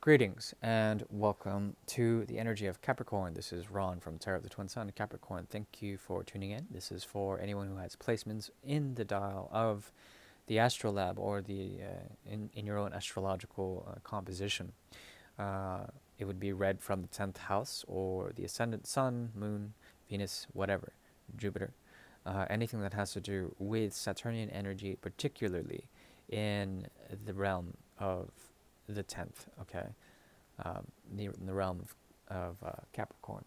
Greetings and welcome to the energy of Capricorn. This is Ron from Tarot of the Twin Sun, Capricorn. Thank you for tuning in. This is for anyone who has placements in the dial of the astrolab or in your own astrological composition. It would be read from the 10th house or the ascendant sun, moon, Venus, whatever, Jupiter. Anything that has to do with Saturnian energy, particularly in the realm of the 10th, okay? In the realm of Capricorn.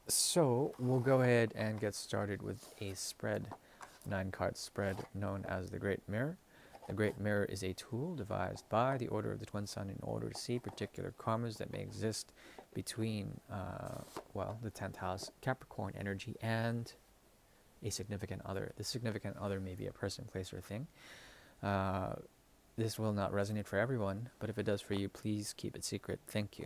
So we'll go ahead and get started with a spread, 9-card spread known as the Great Mirror. The Great Mirror is a tool devised by the Order of the Twin Sun in order to see particular karmas that may exist between, the 10th house Capricorn energy and a significant other. The significant other may be a person, place, or thing. This will not resonate for everyone, but if it does for you, please keep it secret. Thank you.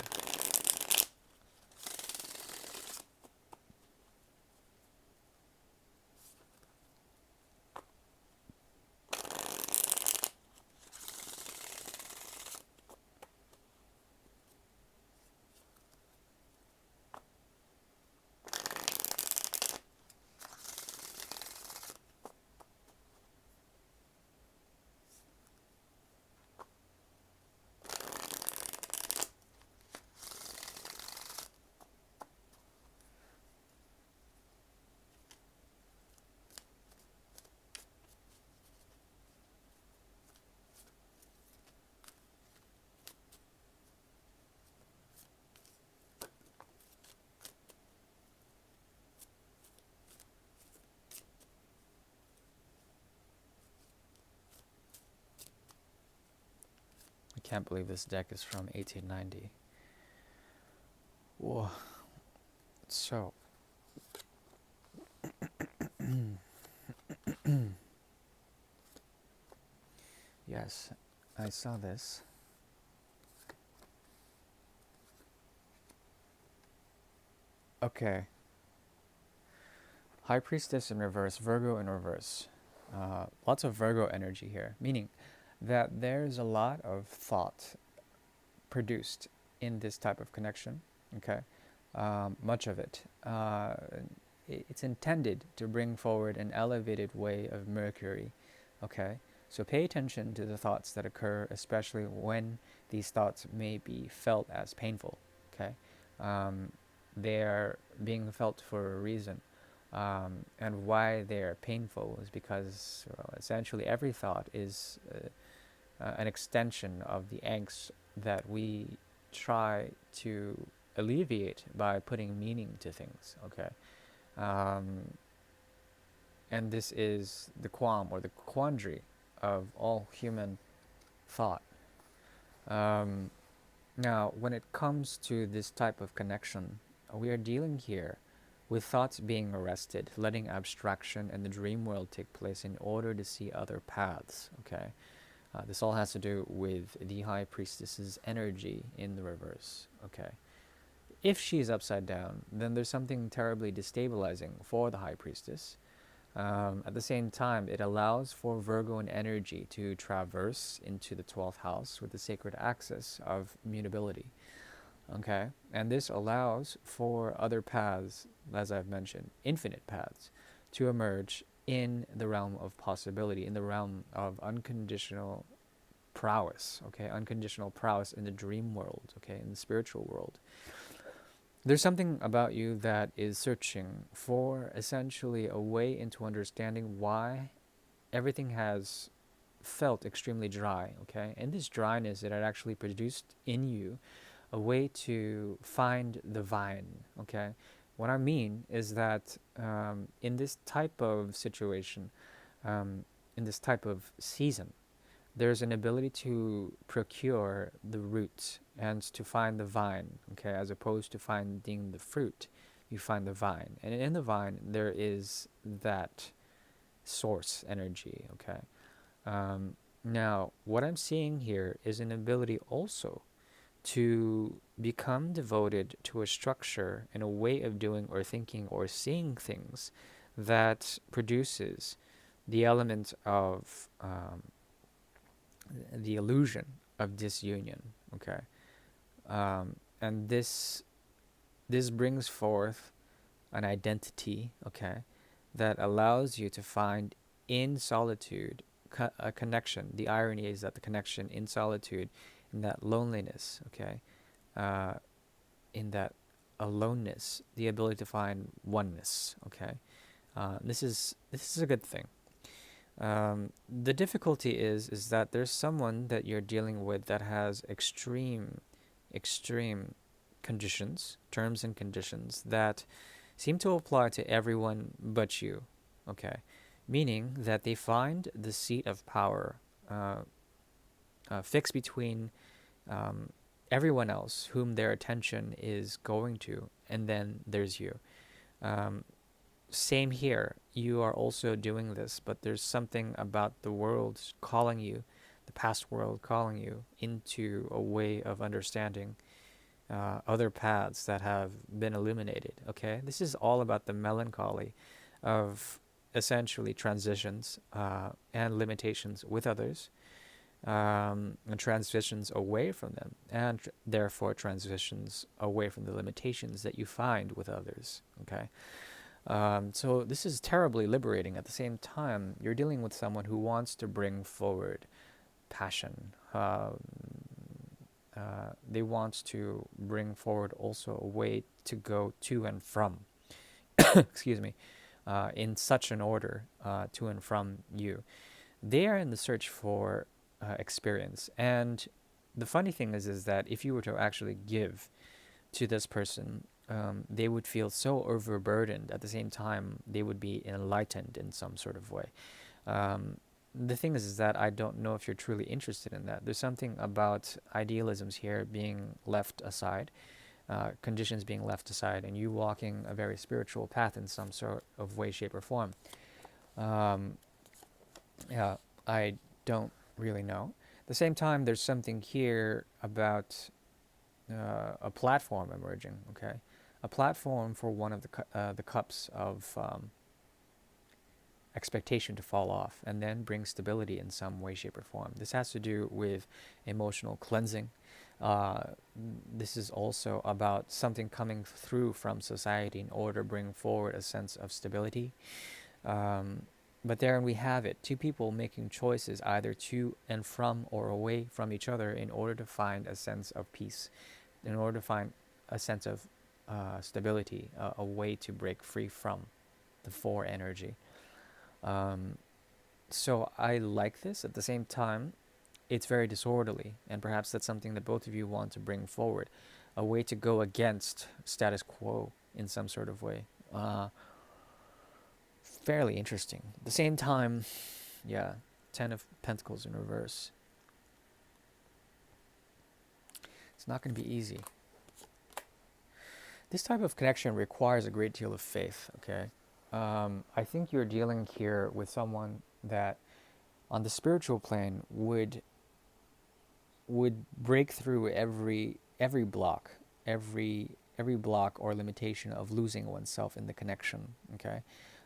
I can't believe this deck is from 1890. Whoa. So, yes, I saw this. Okay. High Priestess in reverse, Virgo in reverse. Lots of Virgo energy here, meaning that there's a lot of thought produced in this type of connection, okay? Much of it. It's intended to bring forward an elevated way of Mercury, okay? So pay attention to the thoughts that occur, especially when these thoughts may be felt as painful, okay? They're being felt for a reason. And why they're painful is because essentially every thought is an extension of the angst that we try to alleviate by putting meaning to things, okay? And this is the qualm or the quandary of all human thought. Now, when it comes to this type of connection, we are dealing here with thoughts being arrested, letting abstraction and the dream world take place in order to see other paths, okay? This all has to do with the High Priestess's energy in the reverse, okay? If she's upside down, then there's something terribly destabilizing for the High Priestess. At the same time, it allows for Virgoan energy to traverse into the 12th house with the sacred axis of mutability. Okay, and this allows for other paths, as I've mentioned, infinite paths, to emerge in the realm of possibility, in the realm of unconditional prowess, okay, unconditional prowess in the dream world, okay, in the spiritual world. There's something about you that is searching for essentially a way into understanding why everything has felt extremely dry, okay, and this dryness that had actually produced in you a way to find the vine, okay? What I mean is that in this type of situation, in this type of season, there's an ability to procure the root and to find the vine, okay? As opposed to finding the fruit, you find the vine. And in the vine, there is that source energy, okay? Now, what I'm seeing here is an ability also to become devoted to a structure and a way of doing or thinking or seeing things that produces the element of the illusion of disunion. Okay, and this brings forth an identity. Okay, that allows you to find in solitude a connection. The irony is that the connection in solitude, in that loneliness. Okay, uh, in that aloneness, the ability to find oneness. Okay, this is a good thing. The difficulty is that there's someone that you're dealing with that has extreme conditions, terms and conditions that seem to apply to everyone but you. Okay, meaning that they find the seat of power uh, fixed between um, everyone else whom their attention is going to, and then there's you. Um, Same here. You are also doing this, but there's something about the world calling you, the past world calling you into a way of understanding other paths that have been illuminated. Okay, this is all about the melancholy of essentially transitions and limitations with others, and transitions away from them, and therefore transitions away from the limitations that you find with others. Okay. So this is terribly liberating. At the same time, you're dealing with someone who wants to bring forward passion. They want to bring forward also a way to go to and from, excuse me, in such an order to and from you. They are in the search for experience. And the funny thing is that if you were to actually give to this person, they would feel so overburdened. At the same time, they would be enlightened in some sort of way. The thing is that I don't know if you're truly interested in that. There's something about idealisms here being left aside, conditions being left aside, and you walking a very spiritual path in some sort of way, shape, or form. Um, yeah, I don't really know. At the same time, there's something here about a platform emerging. Okay, a platform for one of the cups of expectation to fall off, and then bring stability in some way, shape, or form. This has to do with emotional cleansing. Uh, this is also about something coming through from society in order to bring forward a sense of stability. Um, but there we have it, two people making choices either to and from or away from each other in order to find a sense of peace, in order to find a sense of stability, a way to break free from the four energy. Um, so I like this. At the same time, it's very disorderly, and perhaps that's something that both of you want to bring forward, a way to go against status quo in some sort of way. Fairly interesting. At the same time, yeah, Ten of Pentacles in reverse. It's not going to be easy. This type of connection requires a great deal of faith, okay? I think you're dealing here with someone that on the spiritual plane would break through every block, every block or limitation of losing oneself in the connection. Okay,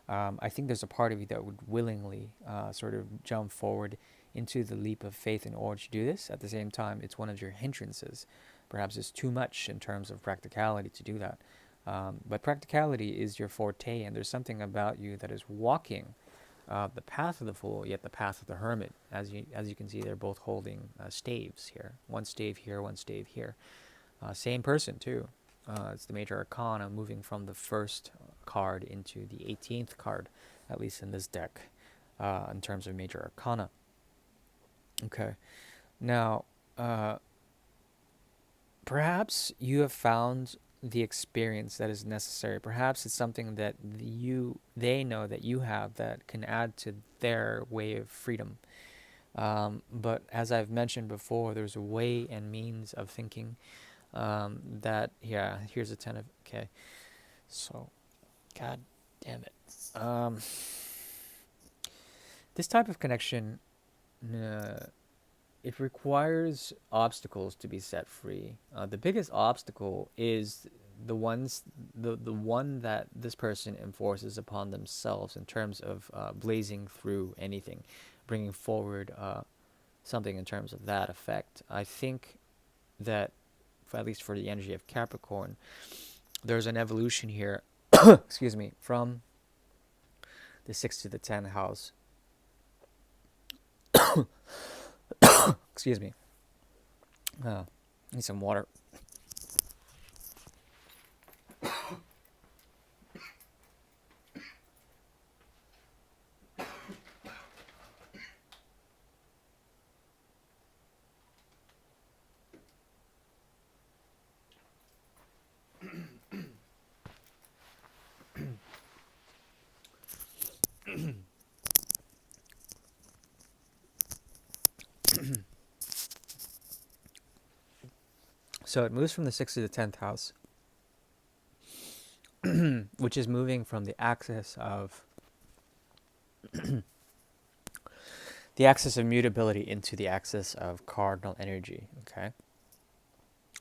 I think there's a part of you that would willingly sort of jump forward into the leap of faith in order to do this. At the same time, it's one of your hindrances. Perhaps it's too much in terms of practicality to do that. But practicality is your forte, and there's something about you that is walking the path of the fool, yet the path of the hermit. As you can see, they're both holding staves here. One stave here, one stave here. Same person too. It's the major arcana moving from the first card into the 18th card, at least in this deck, in terms of major arcana. Okay, now perhaps you have found the experience that is necessary. Perhaps it's something that they know that you have that can add to their way of freedom. But as I've mentioned before, there's a way and means of thinking that, yeah, here's a 10 of, okay. So, god damn it. This type of connection, it requires obstacles to be set free. The biggest obstacle is the one that this person enforces upon themselves in terms of blazing through anything, bringing forward something in terms of that effect. I think that, at least for the energy of Capricorn, there's an evolution here, excuse me, from the 6th to the 10th house. Excuse me. Need some water. So it moves from the 6th to the 10th house, which is moving from the axis of mutability into the axis of cardinal energy. Okay.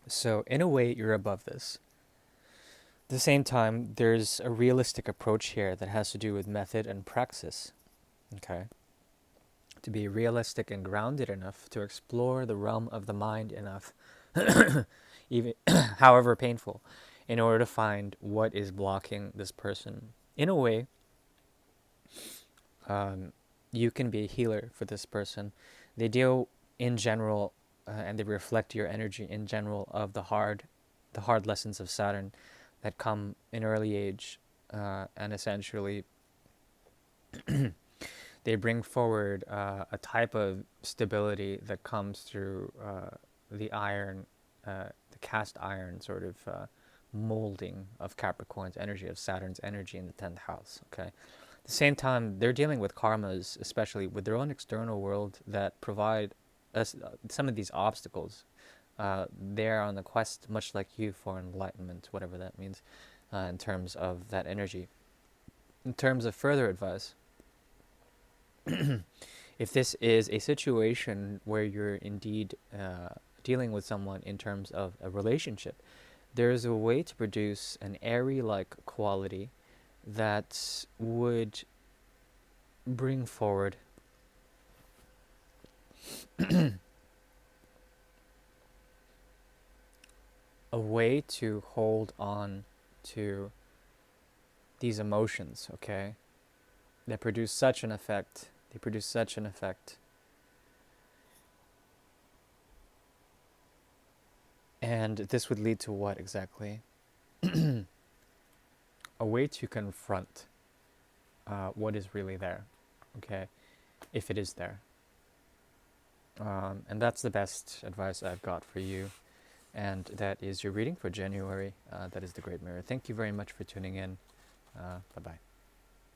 So in a way, you're above this. At the same time, there's a realistic approach here that has to do with method and praxis. Okay. To be realistic and grounded enough to explore the realm of the mind enough, even however painful, in order to find what is blocking this person. In a way, you can be a healer for this person. They deal in general, and they reflect your energy in general of the hard lessons of Saturn that come in early age, and essentially they bring forward a type of stability that comes through the iron, the cast iron sort of molding of Capricorn's energy, of Saturn's energy in the 10th house. Okay. At the same time, they're dealing with karmas, especially with their own external world, that provide us some of these obstacles. They're on the quest, much like you, for enlightenment, whatever that means, in terms of that energy. In terms of further advice, if this is a situation where you're indeed dealing with someone in terms of a relationship, there's a way to produce an airy-like quality that would bring forward a way to hold on to these emotions, okay? They produce such an effect. And this would lead to what exactly? A way to confront what is really there, okay? If it is there. And that's the best advice I've got for you. And that is your reading for January. That is the Great Mirror. Thank you very much for tuning in. Bye-bye.